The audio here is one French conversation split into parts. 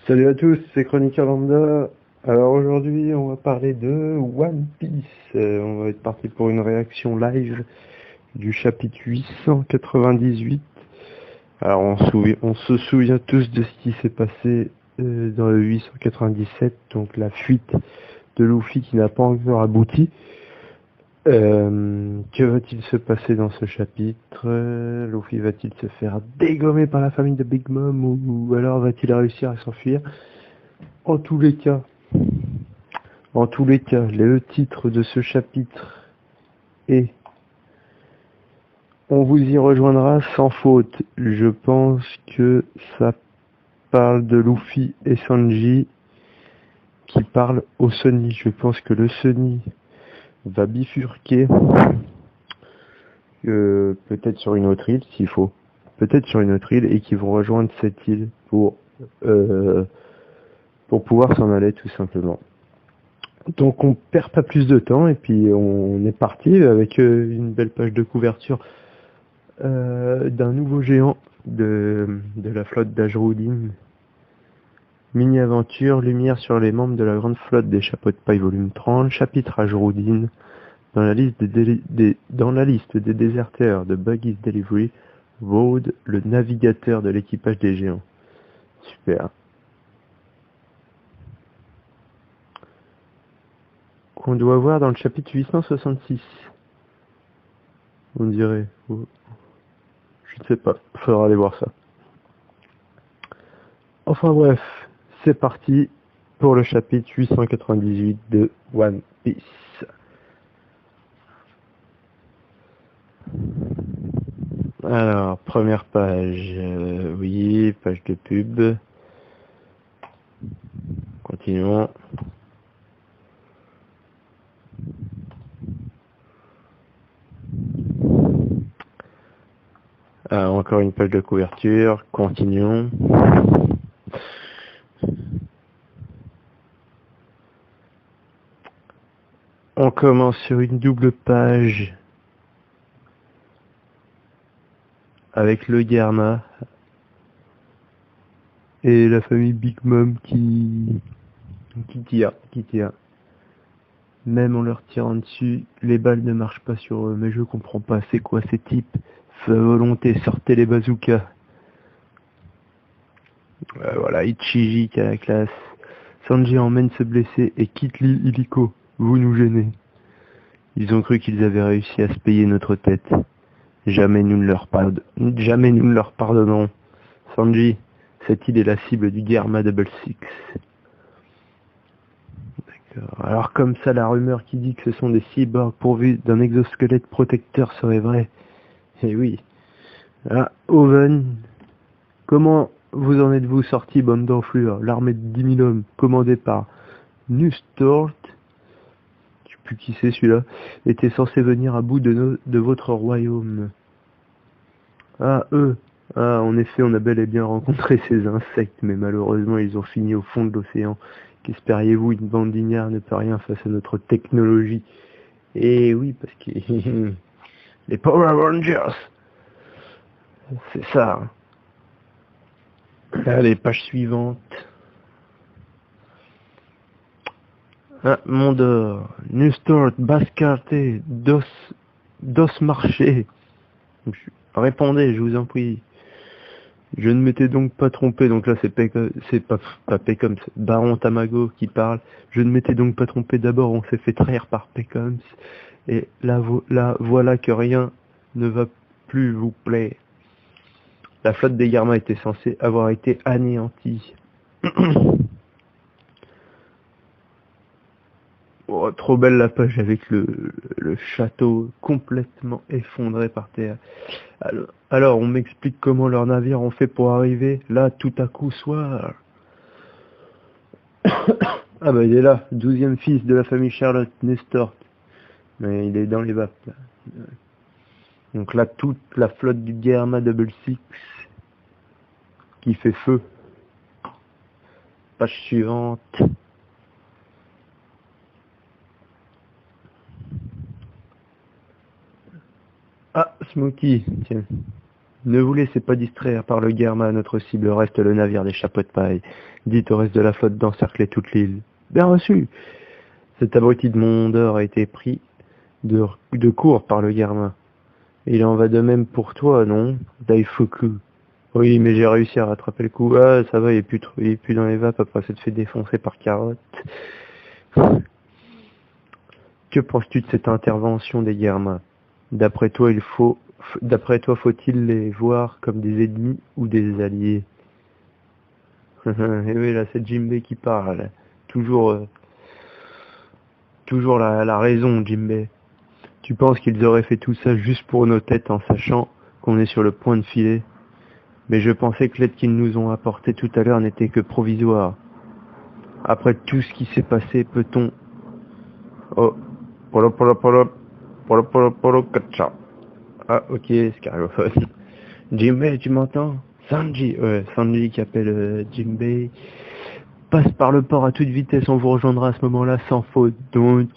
Salut à tous, c'est Chroniqueur Lambda. Alors aujourd'hui, on va parler de One Piece. On va être parti pour une réaction live du chapitre 898. Alors on se souvient tous de ce qui s'est passé dans le 897, donc la fuite de Luffy qui n'a pas encore abouti. Que va-t-il se passer dans ce chapitre? Luffy va-t-il se faire dégommer par la famille de Big Mom ou alors va-t-il réussir à s'enfuir? En tous les cas, le titre de ce chapitre est On vous y rejoindra sans faute. Je pense que ça parle de Luffy et Sanji qui parlent au Sunny. Je pense que le Sunny va bifurquer peut-être sur une autre île s'il faut. Peut-être sur une autre île et qui vont rejoindre cette île pour pouvoir s'en aller tout simplement. Donc on perd pas plus de temps et puis on est parti avec une belle page de couverture d'un nouveau géant de la flotte d'Ajroudine. Mini-aventure, lumière sur les membres de la grande flotte des chapeaux de paille volume 30, chapitre Ajroudine. Dans la liste des déserteurs de Buggy's Delivery, Rode, le navigateur de l'équipage des géants. Super. Qu'on doit voir dans le chapitre 866. On dirait. Je ne sais pas. Faudra aller voir ça. Enfin bref, c'est parti pour le chapitre 898 de One Piece. Alors, première page, oui, page de pub. Continuons. Encore une page de couverture, continuons. On commence sur une double page avec le Garma et la famille Big Mom qui tire. Même en leur tirant dessus, les balles ne marchent pas sur eux, mais je comprends pas, c'est quoi ces types? Feu à volonté, sortez les bazookas. Voilà, Ichiji qui a la classe. Sanji emmène se blesser et quitte l'île illico. Vous nous gênez. Ils ont cru qu'ils avaient réussi à se payer notre tête. Jamais nous ne leur pardonnerons. Sanji, cette île est la cible du Germa Double Six. D'accord. Alors comme ça, la rumeur qui dit que ce sont des cyborgs pourvus d'un exosquelette protecteur serait vraie. Eh oui. Ah, Owen, comment vous en êtes-vous sortis, bande d'enflures? L'armée de 10 000 hommes, commandée par Nustort, je sais plus qui c'est celui-là, était censé venir à bout de votre royaume. Ah, eux. Ah, en effet, on a bel et bien rencontré ces insectes, mais malheureusement, ils ont fini au fond de l'océan. Qu'espériez-vous, une bande d'ignards ne peut rien face à notre technologie. Et oui, parce que les Power Rangers, c'est ça. Allez, page suivante. Ah, Mondor, Nustort, Bascarté, Dos Marché. Répondez, je vous en prie. Je ne m'étais donc pas trompé, donc là c'est pas Pécoms, Baron Tamago qui parle. Je ne m'étais donc pas trompé, d'abord on s'est fait trahir par Pécoms, et là voilà que rien ne va plus vous plaire. La flotte des Garma était censée avoir été anéantie. Oh, trop belle la page avec le château complètement effondré par terre. Alors on m'explique comment leurs navires ont fait pour arriver là tout à coup soir. Ah bah il est là, 12e fils de la famille Charlotte, Nestor. Mais il est dans les vapes là. Donc là toute la flotte du Germa Double Six qui fait feu. Page suivante. Ah, Smokey, tiens. Ne vous laissez pas distraire par le Guerma, notre cible reste le navire des chapeaux de paille. Dites au reste de la flotte d'encercler toute l'île. Bien reçu. Cet abruti de Mondor a été pris de court par le Guerma. Il en va de même pour toi, non, Daifuku? Oui, mais j'ai réussi à rattraper le coup. Ah, ça va, il est plus dans les vapes après s'être fait défoncer par Carotte. Que penses-tu de cette intervention des Guermas? D'après toi, faut-il les voir comme des ennemis ou des alliés? Et oui, là, c'est Jinbei qui parle. Toujours, toujours la raison, Jinbei. Tu penses qu'ils auraient fait tout ça juste pour nos têtes en sachant qu'on est sur le point de filer? Mais je pensais que l'aide qu'ils nous ont apportée tout à l'heure n'était que provisoire. Après tout ce qui s'est passé, peut-on... Oh, polo, katcha. Ah, ok, Scariophone. Jinbei, tu m'entends? Sanji, ouais, Sanji qui appelle Jinbei. Passe par le port à toute vitesse, on vous rejoindra à ce moment-là sans faute. Donc,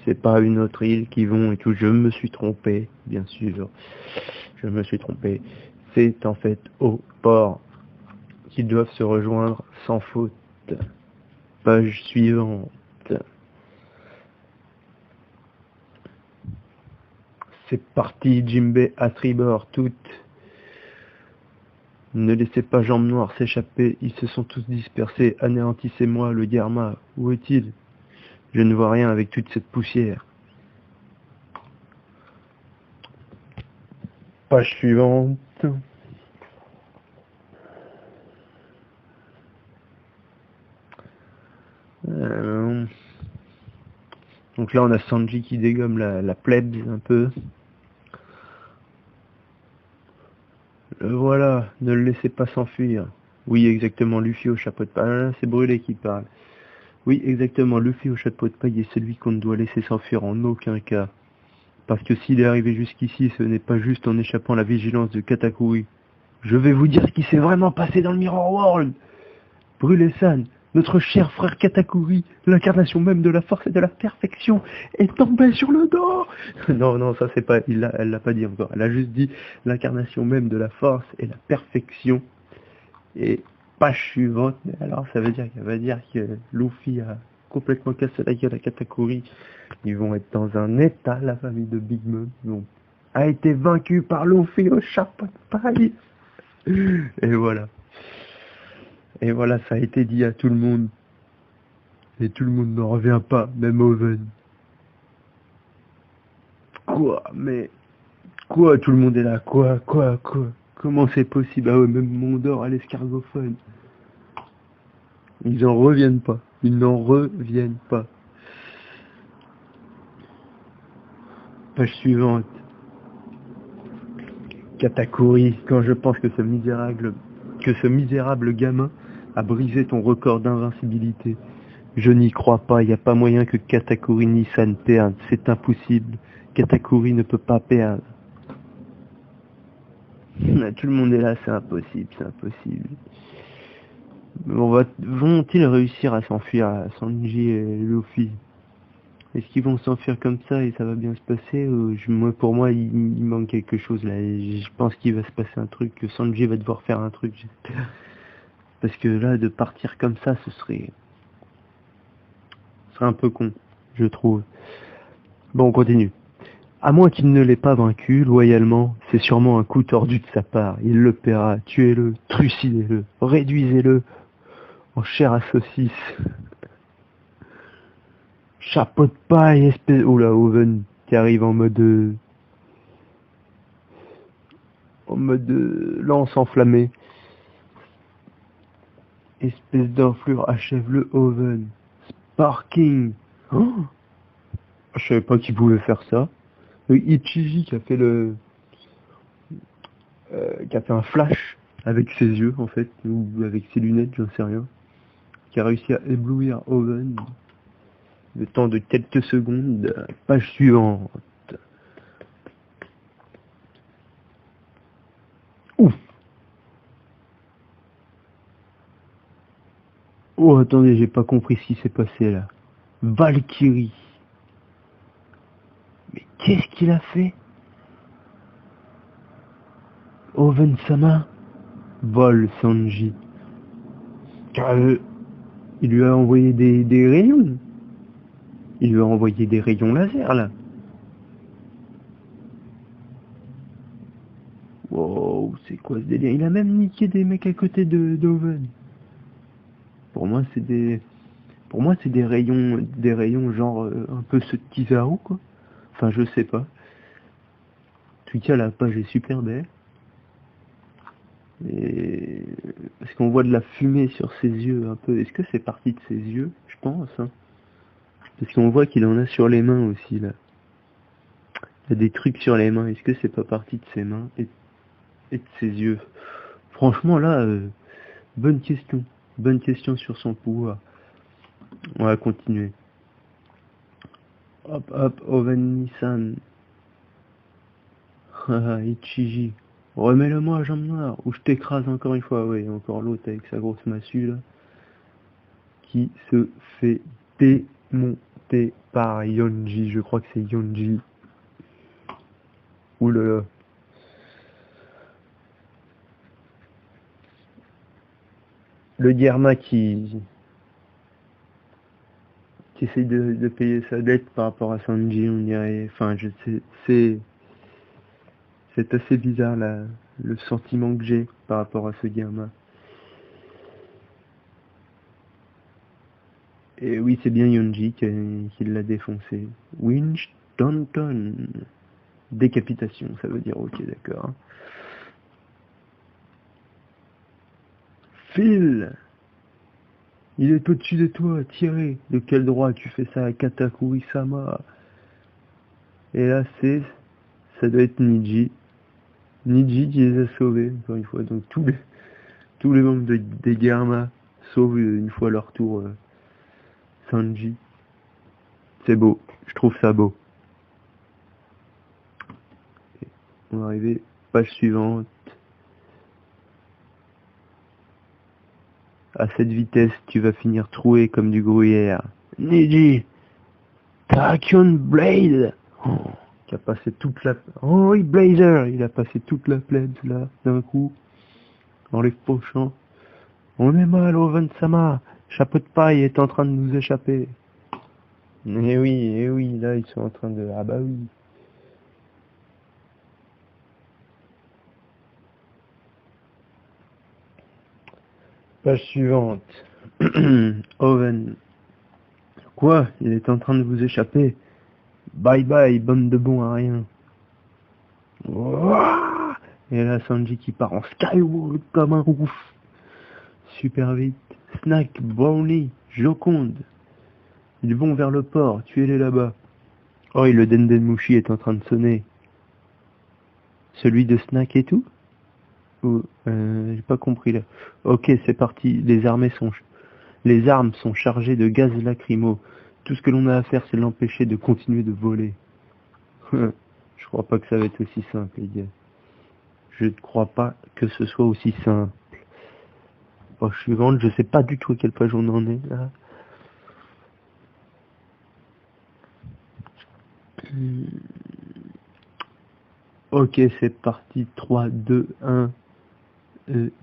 c'est pas une autre île qui vont et tout. Je me suis trompé, bien sûr. Je me suis trompé. C'est en fait au port qu'ils doivent se rejoindre sans faute. Page suivante. C'est parti, Jinbei à tribord, toutes. Ne laissez pas Jambe Noire s'échapper, ils se sont tous dispersés. Anéantissez-moi, le Guerma. Où est-il? Je ne vois rien avec toute cette poussière. Page suivante. Donc là on a Sanji qui dégomme la plèbe un peu. Voilà, ne le laissez pas s'enfuir. Oui, exactement, Luffy au chapeau de paille. Ah, c'est Brûlé qui parle. Oui, exactement, Luffy au chapeau de paille est celui qu'on ne doit laisser s'enfuir en aucun cas. Parce que s'il est arrivé jusqu'ici, ce n'est pas juste en échappant à la vigilance de Katakuri. Je vais vous dire ce qui s'est vraiment passé dans le Mirror World. Brûlé-san, notre cher frère Katakuri, l'incarnation même de la force et de la perfection, est tombé sur le dos. Non, non, ça c'est pas, elle l'a pas dit encore. Elle a juste dit l'incarnation même de la force et la perfection. Et page suivante, mais alors ça veut dire qu'elle va dire que Luffy a complètement cassé la gueule à Katakuri. Ils vont être dans un état, la famille de Big Mom. Donc, a été vaincu par Luffy au chapeau de paille. Et voilà. Et voilà, ça a été dit à tout le monde. Et tout le monde n'en revient pas, même Oven. Quoi? Mais... Quoi? Tout le monde est là. Quoi? Comment c'est possible? Ah ouais, même Mondor à l'escargophone. Ils en reviennent pas. Ils n'en reviennent pas. Page suivante. Katakuri, quand je pense que ce misérable gamin a brisé ton record d'invincibilité. Je n'y crois pas, il n'y a pas moyen que Katakuri Nissan perde, c'est impossible. Katakuri ne peut pas perdre. Tout le monde est là, c'est impossible, c'est impossible. Vont-ils réussir à s'enfuir, Sanji et Luffy? Est-ce qu'ils vont s'enfuir comme ça et ça va bien se passer ou pour moi, il manque quelque chose là. Et je pense qu'il va se passer un truc, que Sanji va devoir faire un truc, j'espère. Parce que là, de partir comme ça, ce serait un peu con, je trouve. Bon, on continue. À moins qu'il ne l'ait pas vaincu, loyalement, c'est sûrement un coup tordu de sa part. Il le paiera. Tuez-le, trucidez-le, réduisez-le en chair à saucisse. Chapeau de paille, espèce... Oula, Oven qui arrive en mode... lance enflammée. Espèce d'enflure, achève-le, Oven. Sparking. Oh, je savais pas qu'il pouvait faire ça. Ichiji qui a fait qui a fait un flash avec ses yeux en fait, ou avec ses lunettes, j'en sais rien. Qui a réussi à éblouir Oven. Le temps de quelques secondes. Page suivante. Ouf. Oh, attendez, j'ai pas compris ce qui s'est passé là. Valkyrie. Mais qu'est-ce qu'il a fait? Oven-sama vole Sanji. Car il lui a envoyé des rayons. Il lui a envoyé des rayons laser là. Wow, c'est quoi ce délire? Il a même niqué des mecs à côté de d'Oven. Pour moi, c'est des rayons genre un peu ceux de Kizaru quoi. Enfin, je sais pas. En tout cas, la page est super belle. Et parce qu'on voit de la fumée sur ses yeux un peu. Est-ce que c'est parti de ses yeux? Je pense. Hein. Parce qu'on voit qu'il en a sur les mains aussi là. Il y a des trucs sur les mains. Est-ce que c'est pas parti de ses mains et de ses yeux? Franchement là, bonne question. Bonne question sur son pouvoir. On va continuer. Hop hop, Oven-san. Haha, Ichiji. Remets-le-moi à jambe noire ou je t'écrase encore une fois. Oui, encore l'autre avec sa grosse massue là. Qui se fait démonter par Yonji. Je crois que c'est Yonji. Oulala. Le Germa qui essaye de payer sa dette par rapport à Sanji, on dirait. Enfin, je sais, c'est assez bizarre là, le sentiment que j'ai par rapport à ce Germa. Et oui, c'est bien Yonji qui l'a défoncé. Winch Tonton. Décapitation, ça veut dire ok, d'accord. Phil, il est au-dessus de toi, tiré. De quel droit tu fais ça à Katakuri-sama? Et là, ça doit être Niji. Niji qui les a sauvés, encore une fois. Donc tous les membres des Germa sauvent une fois leur tour Sanji. C'est beau, je trouve ça beau. On va arriver, page suivante. À cette vitesse, tu vas finir troué comme du gruyère. Niji, Tachyon Blade, qui a passé toute la... Oh oui, Blazer, il a passé toute la plaine là, d'un coup, en les pochant. On est mal, Oven-sama, chapeau de paille est en train de nous échapper. Eh oui, là ils sont en train de... Ah bah oui. Page suivante. Oven. Quoi? Il est en train de vous échapper. Bye bye, bande de bons à rien. Ouah. Et là, Sanji qui part en skywalk comme un ouf. Super vite. Snack, Brownie, Joconde. Ils vont vers le port, tuez-les là-bas. Oh, et le Dendenmushi est en train de sonner. Celui de Snack et tout? Ou, j'ai pas compris là. Ok, c'est parti. Les armes sont chargées de gaz lacrymo. Tout ce que l'on a à faire, c'est l'empêcher de continuer de voler. Je crois pas que ça va être aussi simple, les gars. Je ne crois pas que ce soit aussi simple. Page suivante, je sais pas du tout à quelle page on en est là. Ok, c'est parti. 3, 2, 1.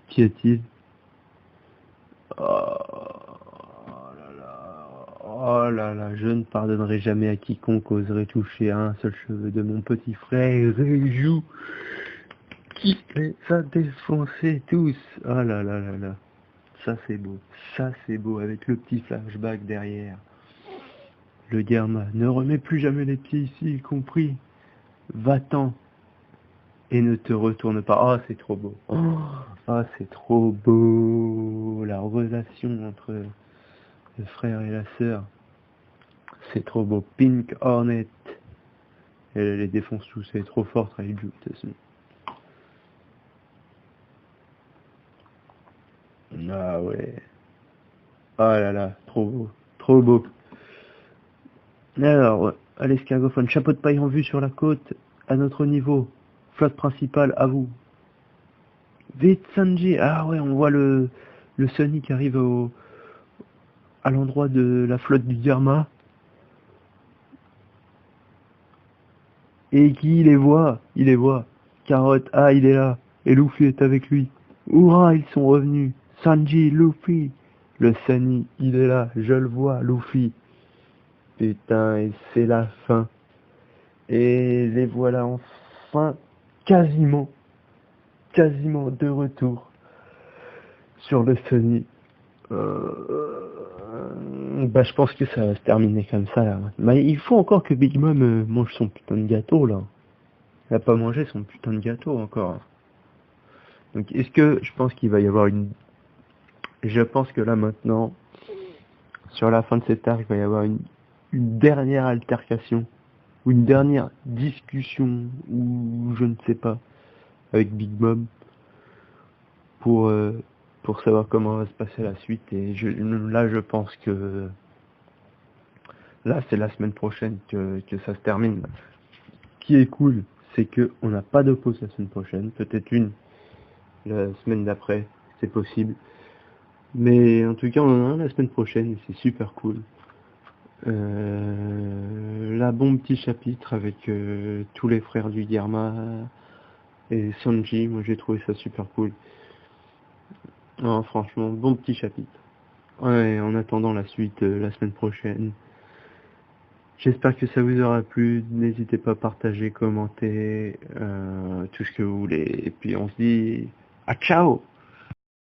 Qu'y a-t-il? Oh là là, je ne pardonnerai jamais à quiconque oserait toucher à un seul cheveu de mon petit frère Reiju, qui les a défoncés tous. Oh là là là là, ça c'est beau, avec le petit flashback derrière. Le Germa, ne remets plus jamais les pieds ici, compris? Va-t'en et ne te retourne pas. Oh, c'est trop beau. Oh, c'est trop beau. La relation entre le frère et la sœur. C'est trop beau. Pink Hornet. Elle les défonce tous. Elle est trop forte, Raiju, de toute façon. Ah ouais. Oh là là, trop beau. Trop beau. Alors, à l'escargophone. Chapeau de paille en vue sur la côte. À notre niveau. Flotte principale, à vous. Vite, Sanji. Ah ouais, on voit le Sunny qui arrive à l'endroit de la flotte du Germa. Et qui il les voit. Carotte, ah il est là. Et Luffy est avec lui. Hurrah, ils sont revenus. Sanji, Luffy. Le Sunny, il est là, je le vois, Luffy. Putain, et c'est la fin. Et les voilà enfin quasiment de retour sur le Sunny. Bah je pense que ça va se terminer comme ça là. Mais il faut encore que Big Mom mange son putain de gâteau là. Elle a pas mangé son putain de gâteau encore. Donc est-ce que je pense qu'il va y avoir une... Je pense que là maintenant, sur la fin de cet arc, il va y avoir une dernière altercation, ou une dernière discussion, ou je ne sais pas, avec Big Mom, pour, euh, pour savoir comment va se passer la suite. Et là je pense que là c'est la semaine prochaine que ça se termine. Ce qui est cool, c'est que on n'a pas de pause la semaine prochaine, peut-être une la semaine d'après, c'est possible. Mais en tout cas, on en a un la semaine prochaine, et c'est super cool. Là, bon petit chapitre avec tous les frères du Germa et Sanji, moi j'ai trouvé ça super cool. Non, franchement, bon petit chapitre. Ouais, en attendant la suite la semaine prochaine. J'espère que ça vous aura plu. N'hésitez pas à partager, commenter, tout ce que vous voulez. Et puis on se dit à ciao!